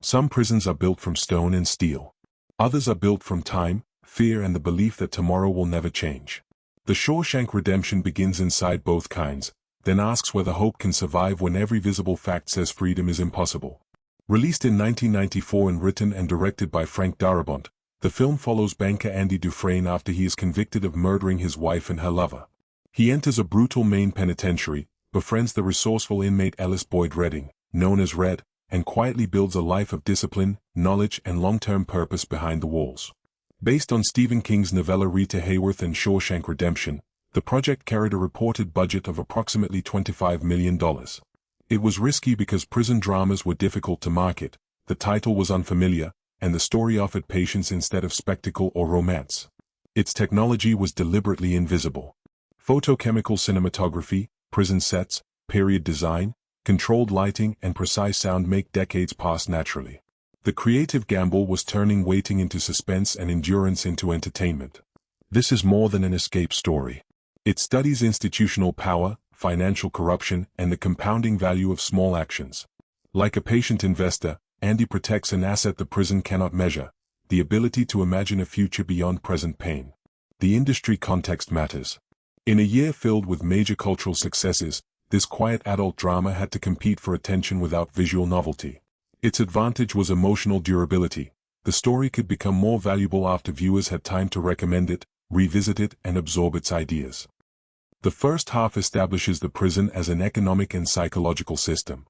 Some prisons are built from stone and steel. Others are built from time, fear and the belief that tomorrow will never change. The Shawshank Redemption begins inside both kinds, then asks whether hope can survive when every visible fact says freedom is impossible. Released in 1994 and written and directed by Frank Darabont, the film follows banker Andy Dufresne after he is convicted of murdering his wife and her lover. He enters a brutal Maine penitentiary, befriends the resourceful inmate Ellis Boyd Redding, known as Red, and quietly builds a life of discipline, knowledge and long-term purpose behind the walls. Based on Stephen King's novella Rita Hayworth and Shawshank Redemption, the project carried a reported budget of approximately $25 million. It was risky because prison dramas were difficult to market, the title was unfamiliar, and the story offered patience instead of spectacle or romance. Its technology was deliberately invisible. Photochemical cinematography, prison sets, period design, controlled lighting and precise sound make decades pass naturally. The creative gamble was turning waiting into suspense and endurance into entertainment. This is more than an escape story. It studies institutional power, financial corruption, and the compounding value of small actions. Like a patient investor, Andy protects an asset the prison cannot measure, the ability to imagine a future beyond present pain. The industry context matters. In a year filled with major cultural successes, this quiet adult drama had to compete for attention without visual novelty. Its advantage was emotional durability. The story could become more valuable after viewers had time to recommend it, revisit it, and absorb its ideas. The first half establishes the prison as an economic and psychological system.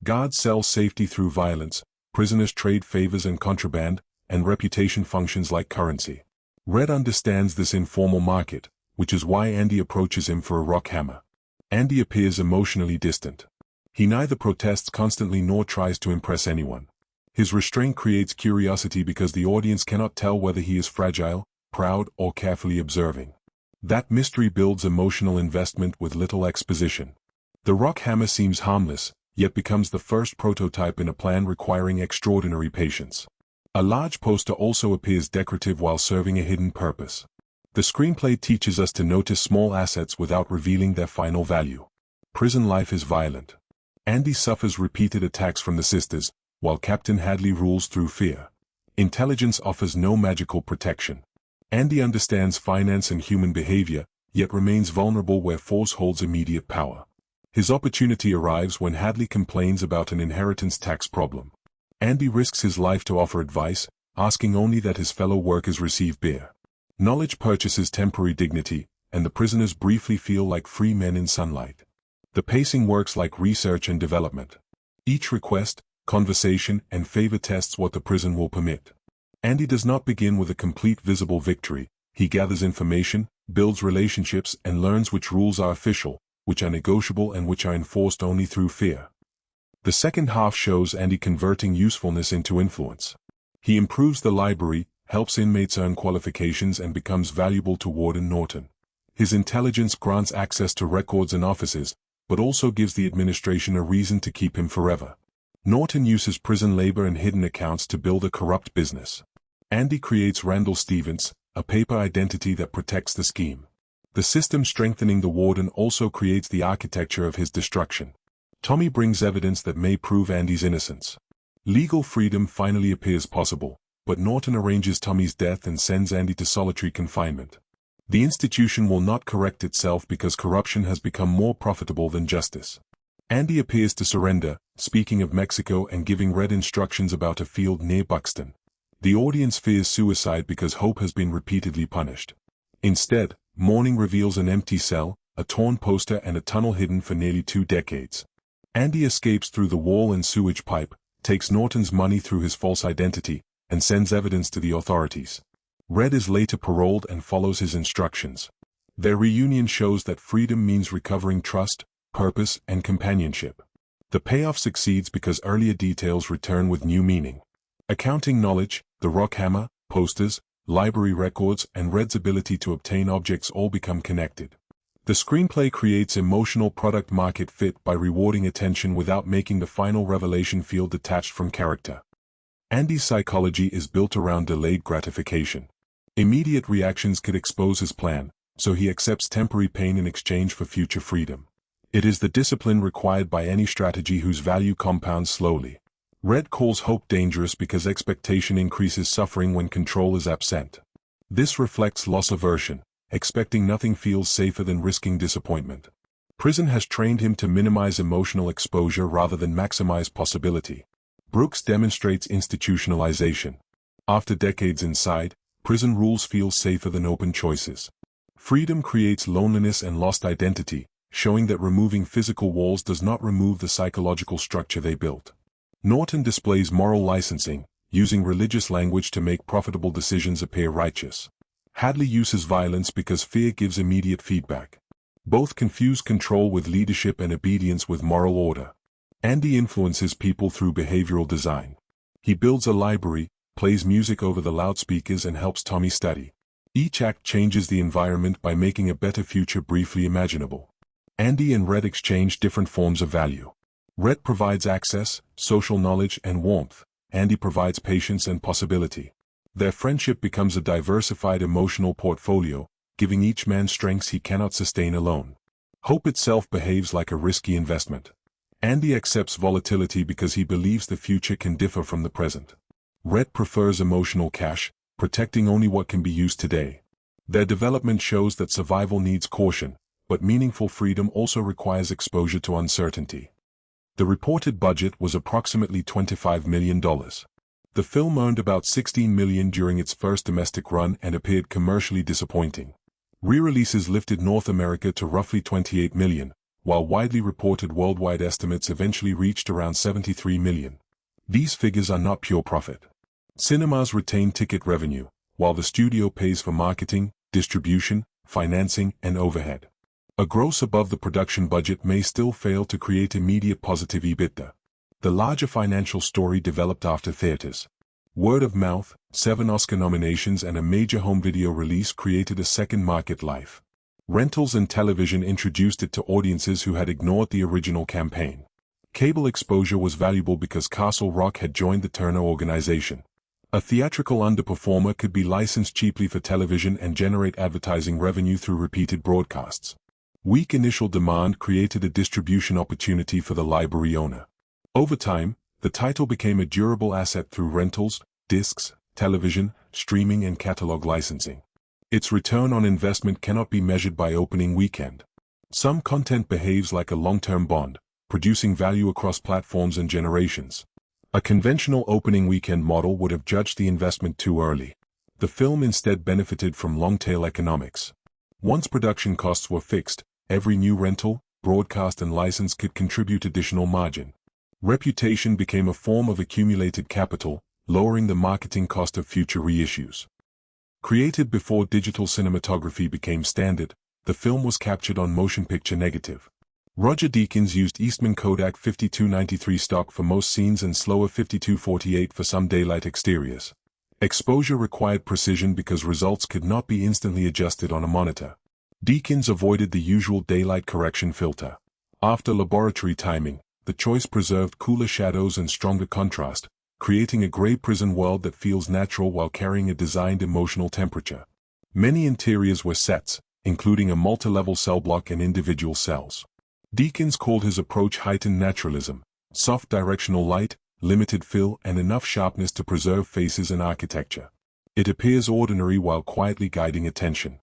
Guards sell safety through violence, prisoners trade favors and contraband, and reputation functions like currency. Red understands this informal market, which is why Andy approaches him for a rock hammer. Andy appears emotionally distant. He neither protests constantly nor tries to impress anyone. His restraint creates curiosity because the audience cannot tell whether he is fragile, proud, or carefully observing. That mystery builds emotional investment with little exposition. The rock hammer seems harmless, yet becomes the first prototype in a plan requiring extraordinary patience. A large poster also appears decorative while serving a hidden purpose. The screenplay teaches us to notice small assets without revealing their final value. Prison life is violent. Andy suffers repeated attacks from the sisters, while Captain Hadley rules through fear. Intelligence offers no magical protection. Andy understands finance and human behavior, yet remains vulnerable where force holds immediate power. His opportunity arrives when Hadley complains about an inheritance tax problem. Andy risks his life to offer advice, asking only that his fellow workers receive beer. Knowledge purchases temporary dignity, and the prisoners briefly feel like free men in sunlight. The pacing works like research and development. Each request, conversation, and favor tests what the prison will permit. Andy does not begin with a complete visible victory. He gathers information, builds relationships, and learns which rules are official, which are negotiable, and which are enforced only through fear. The second half shows Andy converting usefulness into influence. He improves the library, helps inmates earn qualifications, and becomes valuable to Warden Norton. His intelligence grants access to records and offices, but also gives the administration a reason to keep him forever. Norton uses prison labor and hidden accounts to build a corrupt business. Andy creates Randall Stevens, a paper identity that protects the scheme. The system strengthening the warden also creates the architecture of his destruction. Tommy brings evidence that may prove Andy's innocence. Legal freedom finally appears possible, but Norton arranges Tommy's death and sends Andy to solitary confinement. The institution will not correct itself because corruption has become more profitable than justice. Andy appears to surrender, speaking of Mexico and giving Red instructions about a field near Buxton. The audience fears suicide because hope has been repeatedly punished. Instead, morning reveals an empty cell, a torn poster, and a tunnel hidden for nearly 2 decades. Andy escapes through the wall and sewage pipe, takes Norton's money through his false identity, and sends evidence to the authorities. Red is later paroled and follows his instructions. Their reunion shows that freedom means recovering trust, purpose, and companionship. The payoff succeeds because earlier details return with new meaning. Accounting knowledge, the rock hammer, posters, library records, and Red's ability to obtain objects all become connected. The screenplay creates emotional product-market fit by rewarding attention without making the final revelation feel detached from character. Andy's psychology is built around delayed gratification. Immediate reactions could expose his plan, so he accepts temporary pain in exchange for future freedom. It is the discipline required by any strategy whose value compounds slowly. Red calls hope dangerous because expectation increases suffering when control is absent. This reflects loss aversion. Expecting nothing feels safer than risking disappointment. Prison has trained him to minimize emotional exposure rather than maximize possibility. Brooks demonstrates institutionalization. After decades inside, prison rules feel safer than open choices. Freedom creates loneliness and lost identity, showing that removing physical walls does not remove the psychological structure they built. Norton displays moral licensing, using religious language to make profitable decisions appear righteous. Hadley uses violence because fear gives immediate feedback. Both confuse control with leadership and obedience with moral order. Andy influences people through behavioral design. He builds a library, plays music over the loudspeakers and helps Tommy study. Each act changes the environment by making a better future briefly imaginable. Andy and Red exchange different forms of value. Red provides access, social knowledge and warmth. Andy provides patience and possibility. Their friendship becomes a diversified emotional portfolio, giving each man strengths he cannot sustain alone. Hope itself behaves like a risky investment. Andy accepts volatility because he believes the future can differ from the present. Red prefers emotional cash, protecting only what can be used today. Their development shows that survival needs caution, but meaningful freedom also requires exposure to uncertainty. The reported budget was approximately $25 million. The film earned about $16 million during its first domestic run and appeared commercially disappointing. Re-releases lifted North America to roughly $28 million, while widely reported worldwide estimates eventually reached around $73 million. These figures are not pure profit. Cinemas retain ticket revenue, while the studio pays for marketing, distribution, financing, and overhead. A gross above the production budget may still fail to create immediate positive EBITDA. The larger financial story developed after theaters. Word of mouth, 7 Oscar nominations and a major home video release created a second market life. Rentals and television introduced it to audiences who had ignored the original campaign. Cable exposure was valuable because Castle Rock had joined the Turner organization. A theatrical underperformer could be licensed cheaply for television and generate advertising revenue through repeated broadcasts. Weak initial demand created a distribution opportunity for the library owner. Over time, the title became a durable asset through rentals, discs, television, streaming and catalog licensing. Its return on investment cannot be measured by opening weekend. Some content behaves like a long-term bond, producing value across platforms and generations. A conventional opening weekend model would have judged the investment too early. The film instead benefited from long-tail economics. Once production costs were fixed, every new rental, broadcast and license could contribute additional margin. Reputation became a form of accumulated capital, lowering the marketing cost of future reissues. Created before digital cinematography became standard, the film was captured on motion picture negative. Roger Deakins used Eastman Kodak 5293 stock for most scenes and slower 5248 for some daylight exteriors. Exposure required precision because results could not be instantly adjusted on a monitor. Deakins avoided the usual daylight correction filter. After laboratory timing, the choice preserved cooler shadows and stronger contrast, creating a gray prison world that feels natural while carrying a designed emotional temperature. Many interiors were sets, including a multi-level cell block and individual cells. Deakins called his approach heightened naturalism, soft directional light, limited fill and enough sharpness to preserve faces and architecture. It appears ordinary while quietly guiding attention.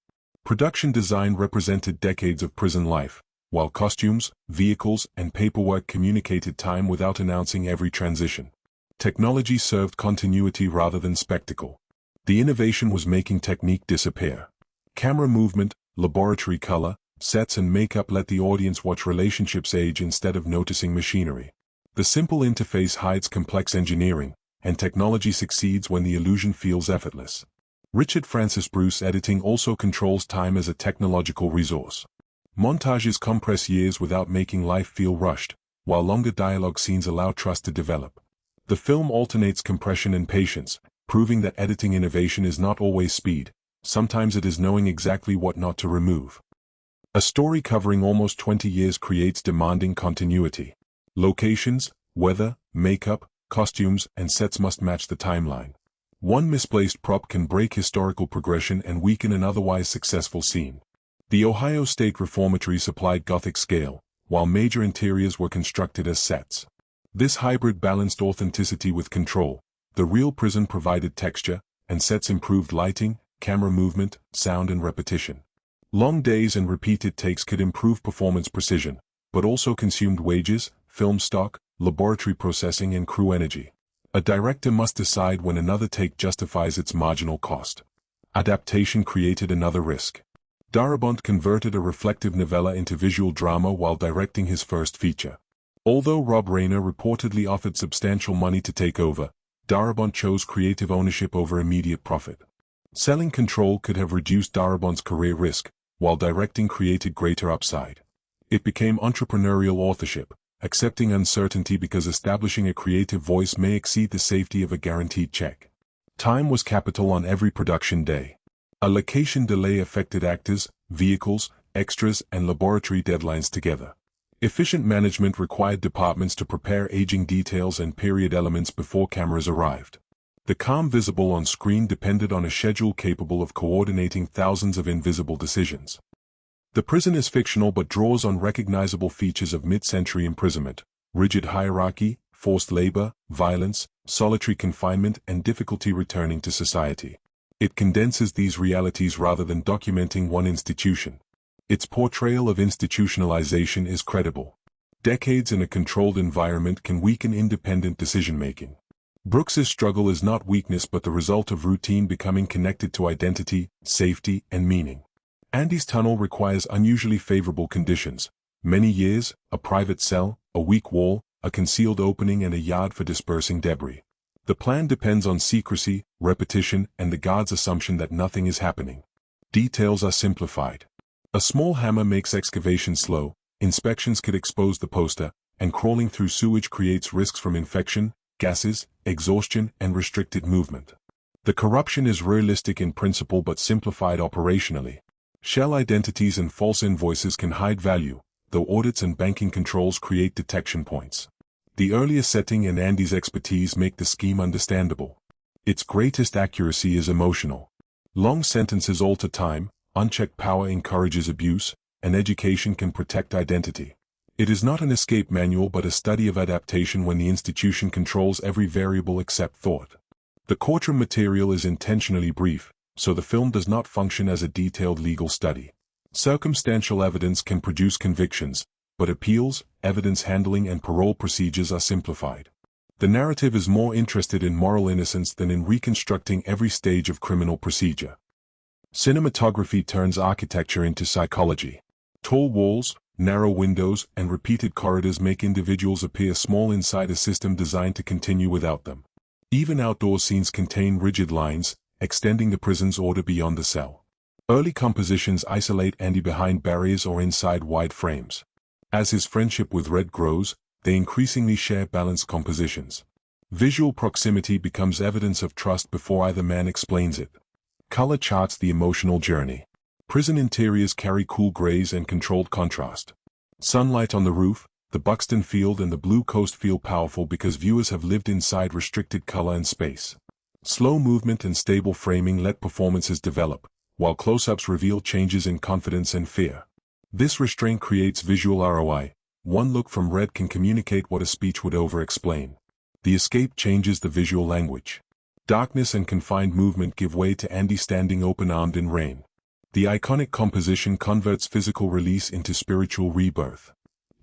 Production design represented decades of prison life, while costumes, vehicles, and paperwork communicated time without announcing every transition. Technology served continuity rather than spectacle. The innovation was making technique disappear. Camera movement, laboratory color, sets and makeup let the audience watch relationships age instead of noticing machinery. The simple interface hides complex engineering, and technology succeeds when the illusion feels effortless. Richard Francis Bruce editing also controls time as a technological resource. Montages compress years without making life feel rushed, while longer dialogue scenes allow trust to develop. The film alternates compression and patience, proving that editing innovation is not always speed, sometimes it is knowing exactly what not to remove. A story covering almost 20 years creates demanding continuity. Locations, weather, makeup, costumes, and sets must match the timeline. One misplaced prop can break historical progression and weaken an otherwise successful scene. The Ohio State Reformatory supplied Gothic scale, while major interiors were constructed as sets. This hybrid balanced authenticity with control. The real prison provided texture, and sets improved lighting, camera movement, sound and repetition. Long days and repeated takes could improve performance precision, but also consumed wages, film stock, laboratory processing and crew energy. A director must decide when another take justifies its marginal cost. Adaptation created another risk. Darabont converted a reflective novella into visual drama while directing his first feature. Although Rob Reiner reportedly offered substantial money to take over, Darabont chose creative ownership over immediate profit. Selling control could have reduced Darabont's career risk, while directing created greater upside. It became entrepreneurial authorship, accepting uncertainty because establishing a creative voice may exceed the safety of a guaranteed check. Time was capital on every production day. A location delay affected actors, vehicles, extras, and laboratory deadlines together. Efficient management required departments to prepare aging details and period elements before cameras arrived. The calm visible on screen depended on a schedule capable of coordinating thousands of invisible decisions. The prison is fictional but draws on recognizable features of mid-century imprisonment: rigid hierarchy, forced labor, violence, solitary confinement, and difficulty returning to society. It condenses these realities rather than documenting one institution. Its portrayal of institutionalization is credible. Decades in a controlled environment can weaken independent decision-making. Brooks's struggle is not weakness but the result of routine becoming connected to identity, safety, and meaning. Andy's tunnel requires unusually favorable conditions: many years, a private cell, a weak wall, a concealed opening and a yard for dispersing debris. The plan depends on secrecy, repetition, and the guard's assumption that nothing is happening. Details are simplified. A small hammer makes excavation slow, inspections could expose the poster, and crawling through sewage creates risks from infection, gases, exhaustion, and restricted movement. The corruption is realistic in principle but simplified operationally. Shell identities and false invoices can hide value, though audits and banking controls create detection points. The earlier setting and Andy's expertise make the scheme understandable. Its greatest accuracy is emotional. Long sentences alter time, unchecked power encourages abuse, and education can protect identity. It is not an escape manual but a study of adaptation when the institution controls every variable except thought. The courtroom material is intentionally brief, so the film does not function as a detailed legal study. Circumstantial evidence can produce convictions, but appeals, evidence handling and parole procedures are simplified. The narrative is more interested in moral innocence than in reconstructing every stage of criminal procedure. Cinematography turns architecture into psychology. Tall walls, narrow windows, and repeated corridors make individuals appear small inside a system designed to continue without them. Even outdoor scenes contain rigid lines, extending the prison's order beyond the cell. Early compositions isolate Andy behind barriers or inside wide frames. As his friendship with Red grows, they increasingly share balanced compositions. Visual proximity becomes evidence of trust before either man explains it. Color charts the emotional journey. Prison interiors carry cool grays and controlled contrast. Sunlight on the roof, the Buxton field and the Blue Coast feel powerful because viewers have lived inside restricted color and space. Slow movement and stable framing let performances develop, while close-ups reveal changes in confidence and fear. This restraint creates visual ROI. One look from Red can communicate what a speech would over-explain. The escape changes the visual language. Darkness and confined movement give way to Andy standing open-armed in rain. The iconic composition converts physical release into spiritual rebirth.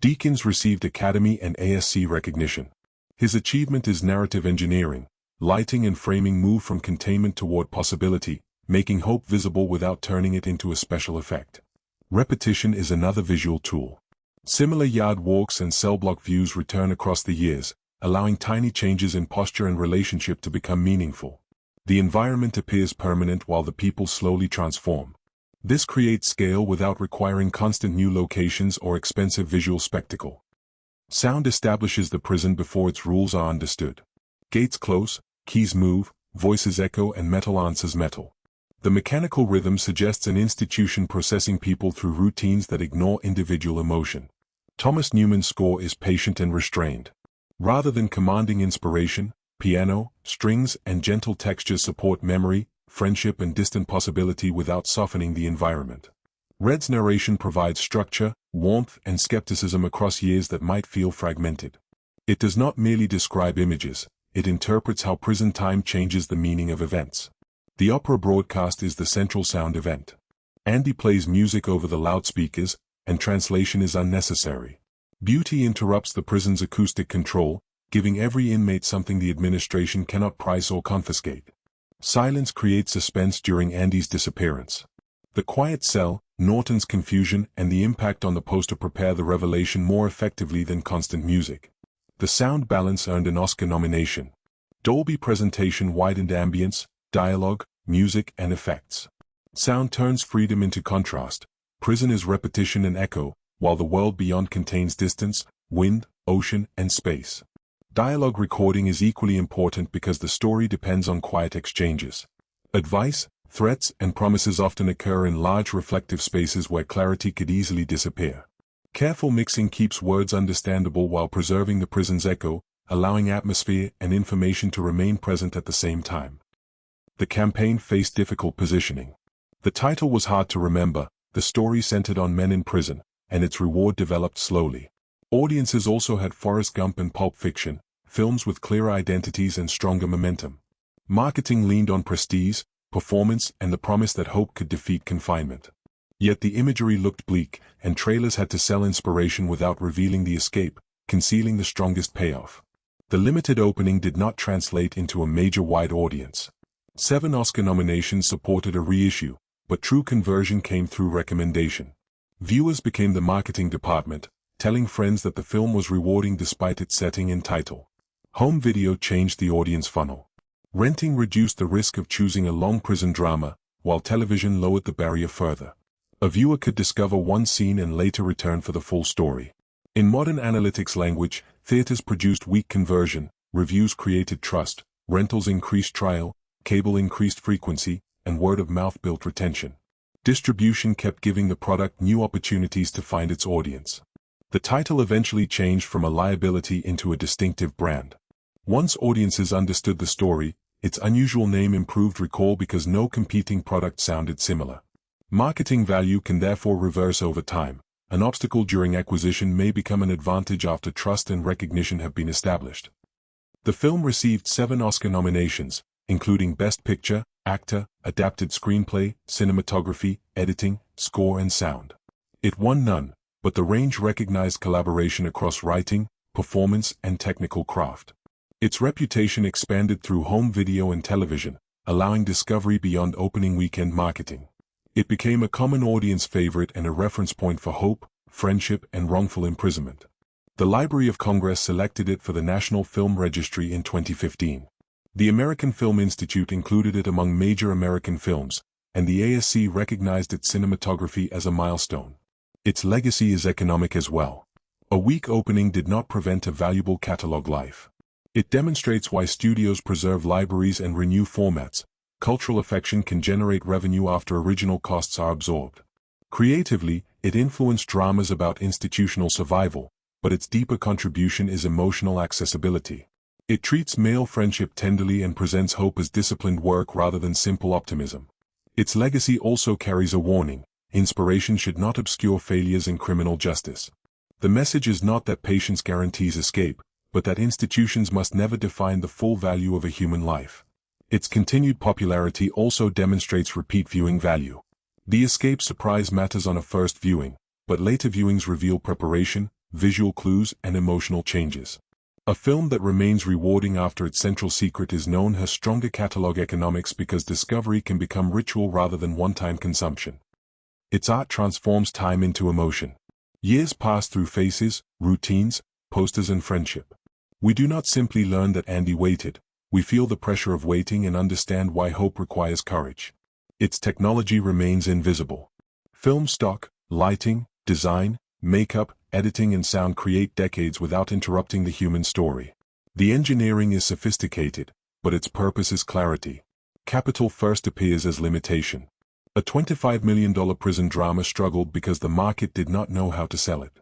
Deakins received Academy and ASC recognition. His achievement is narrative engineering. Lighting and framing move from containment toward possibility, making hope visible without turning it into a special effect. Repetition is another visual tool. Similar yard walks and cell block views return across the years, allowing tiny changes in posture and relationship to become meaningful. The environment appears permanent while the people slowly transform. This creates scale without requiring constant new locations or expensive visual spectacle. Sound establishes the prison before its rules are understood. Gates close, keys move, voices echo and metal answers metal. The mechanical rhythm suggests an institution processing people through routines that ignore individual emotion. Thomas Newman's score is patient and restrained. Rather than commanding inspiration, piano, strings, and gentle textures support memory, friendship and distant possibility without softening the environment. Red's narration provides structure, warmth, and skepticism across years that might feel fragmented. It does not merely describe images, it interprets how prison time changes the meaning of events. The opera broadcast is the central sound event. Andy plays music over the loudspeakers, and translation is unnecessary. Beauty interrupts the prison's acoustic control, giving every inmate something the administration cannot price or confiscate. Silence creates suspense during Andy's disappearance. The quiet cell, Norton's confusion, and the impact on the poster prepare the revelation more effectively than constant music. The sound balance earned an Oscar nomination. Dolby presentation widened ambience, dialogue, music, and effects. Sound turns freedom into contrast. Prison is repetition and echo, while the world beyond contains distance, wind, ocean, and space. Dialogue recording is equally important because the story depends on quiet exchanges. Advice, threats, and promises often occur in large reflective spaces where clarity could easily disappear. Careful mixing keeps words understandable while preserving the prison's echo, allowing atmosphere and information to remain present at the same time. The campaign faced difficult positioning. The title was hard to remember, the story centered on men in prison, and its reward developed slowly. Audiences also had Forrest Gump and Pulp Fiction, films with clearer identities and stronger momentum. Marketing leaned on prestige, performance, and the promise that hope could defeat confinement. Yet the imagery looked bleak, and trailers had to sell inspiration without revealing the escape, concealing the strongest payoff. The limited opening did not translate into a major wide audience. 7 Oscar nominations supported a reissue, but true conversion came through recommendation. Viewers became the marketing department, telling friends that the film was rewarding despite its setting and title. Home video changed the audience funnel. Renting reduced the risk of choosing a long prison drama, while television lowered the barrier further. A viewer could discover one scene and later return for the full story. In modern analytics language, theaters produced weak conversion, reviews created trust, rentals increased trial, cable increased frequency, and word of mouth built retention. Distribution kept giving the product new opportunities to find its audience. The title eventually changed from a liability into a distinctive brand. Once audiences understood the story, its unusual name improved recall because no competing product sounded similar. Marketing value can therefore reverse over time. An obstacle during acquisition may become an advantage after trust and recognition have been established. The film received 7 Oscar nominations, including Best Picture, Actor, Adapted Screenplay, Cinematography, Editing, Score and Sound. It won none, but the range recognized collaboration across writing, performance, and technical craft. Its reputation expanded through home video and television, allowing discovery beyond opening weekend marketing. It became a common audience favorite and a reference point for hope, friendship, and wrongful imprisonment. The Library of Congress selected it for the National Film Registry in 2015. The American Film Institute included it among major American films, and the ASC recognized its cinematography as a milestone. Its legacy is economic as well. A weak opening did not prevent a valuable catalog life. It demonstrates why studios preserve libraries and renew formats. Cultural affection can generate revenue after original costs are absorbed. Creatively, it influenced dramas about institutional survival, but its deeper contribution is emotional accessibility. It treats male friendship tenderly and presents hope as disciplined work rather than simple optimism. Its legacy also carries a warning: inspiration should not obscure failures in criminal justice. The message is not that patience guarantees escape, but that institutions must never define the full value of a human life. Its continued popularity also demonstrates repeat viewing value. The escape surprise matters on a first viewing, but later viewings reveal preparation, visual clues, and emotional changes. A film that remains rewarding after its central secret is known has stronger catalog economics because discovery can become ritual rather than one-time consumption. Its art transforms time into emotion. Years pass through faces, routines, posters and friendship. We do not simply learn that Andy waited, we feel the pressure of waiting and understand why hope requires courage. Its technology remains invisible. Film stock, lighting, design, makeup, editing and sound create decades without interrupting the human story. The engineering is sophisticated, but its purpose is clarity. Capital first appears as limitation. A $25 million prison drama struggled because the market did not know how to sell it.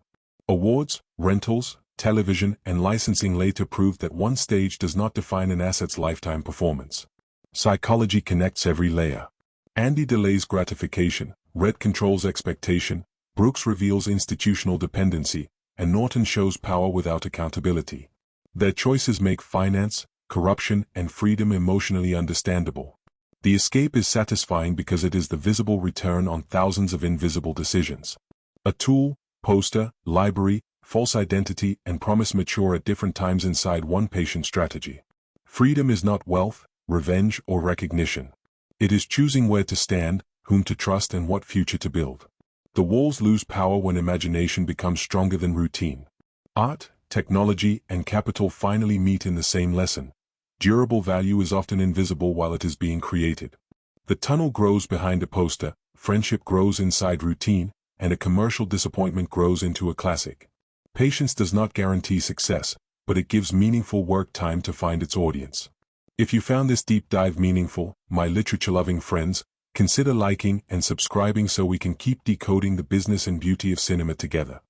Awards, rentals, television, and licensing later proved that one stage does not define an asset's lifetime performance. Psychology connects every layer. Andy delays gratification, Red controls expectation, Brooks reveals institutional dependency, and Norton shows power without accountability. Their choices make finance, corruption, and freedom emotionally understandable. The escape is satisfying because it is the visible return on thousands of invisible decisions. A tool, poster, library, false identity, and promise mature at different times inside one patient strategy. Freedom is not wealth, revenge, or recognition. It is choosing where to stand, whom to trust, and what future to build. The walls lose power when imagination becomes stronger than routine. Art, technology, and capital finally meet in the same lesson. Durable value is often invisible while it is being created. The tunnel grows behind a poster, friendship grows inside routine, and a commercial disappointment grows into a classic. Patience does not guarantee success, but it gives meaningful work time to find its audience. If you found this deep dive meaningful, my literature-loving friends, consider liking and subscribing so we can keep decoding the business and beauty of cinema together.